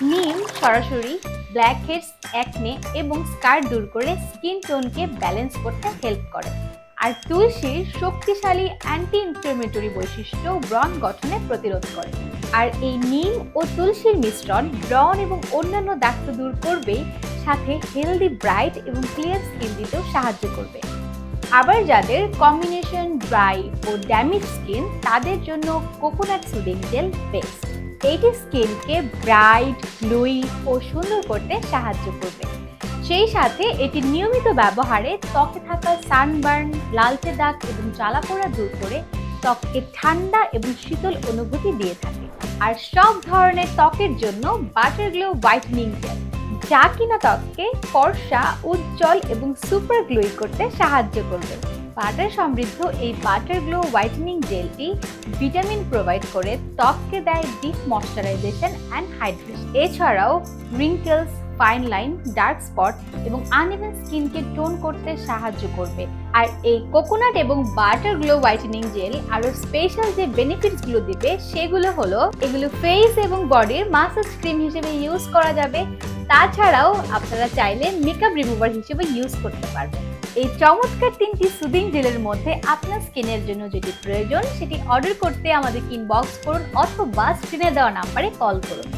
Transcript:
নিম সরাসরি blackheads, acne এবং স্কার দূর করে স্কিন টোনকে ব্যালেন্স করতে হেল্প করে। আর তুলসীর শক্তিশালী অ্যান্টি ইনফ্লেমেটরি বৈশিষ্ট্য ব্রণ গঠনে প্রতিরোধ করে। আর এই নিম ও তুলসীর মিশ্রণ ব্রণ এবং অন্যান্য দাগ তো দূর করবেই, সাথে হেলদি, ব্রাইট এবং ক্লিয়ার স্কিন দিতেও সাহায্য করবে। আবার যাদের কম্বিনেশন ড্রাই ও ড্যামেজ স্কিন, তাদের জন্য কোকোনাট সুদিং জেল বেস্ট। এটি স্কিনকে ব্রাইট, গ্লোয়ি ও সুন্দর করতে সাহায্য করবে। সেই সাথে এটি নিয়মিত ব্যবহারে ত্বকে থাকা সানবার্ন, লালচে দাগ এবং জ্বালাপোড়া দূর করে ত্বককে ঠান্ডা এবং শীতল অনুভূতি দিয়ে থাকে। আর সব ধরনের ত্বকের জন্য বাটার গ্লো হোয়াইটেনিং জেল, যা কিনা ত্বককে ফর্সা, উজ্জ্বল এবং সুপার গ্লোই করতে সাহায্য করবে। বাটার সমৃদ্ধ এই বাটার গ্লো হোয়াইটেনিং জেলটি ভিটামিন প্রোভাইড করে ত্বককে দেয় ডিপ ময়শ্চারাইজেশন অ্যান্ড হাইড্রেশন। এছাড়াও wrinkles, fine line, dark spot এবং আনইভেন স্কিনকে টোন করতে সাহায্য করবে। আর এই কোকোনাট এবং বাটার গ্লো হোয়াইটেনিং জেল আরো স্পেশাল যে বেনিফিটসগুলো দিবে সেগুলো হলো, এগুলো ফেস এবং বডির মাসাজ ক্রিম হিসেবে ইউজ করা যাবে। তাছাড়াও আপনারা চাইলে মেকআপ রিমুভার হিসেবে ইউজ করতে পারবেন। এই চমৎকার 3টি সুদিং জেলের মধ্যে আপনার স্কিনের জন্য যেটি প্রয়োজন সেটি অর্ডার করতে আমাদের ইনবক্স করুন অথবা স্ক্রিনে দেওয়া নাম্বারে কল করুন।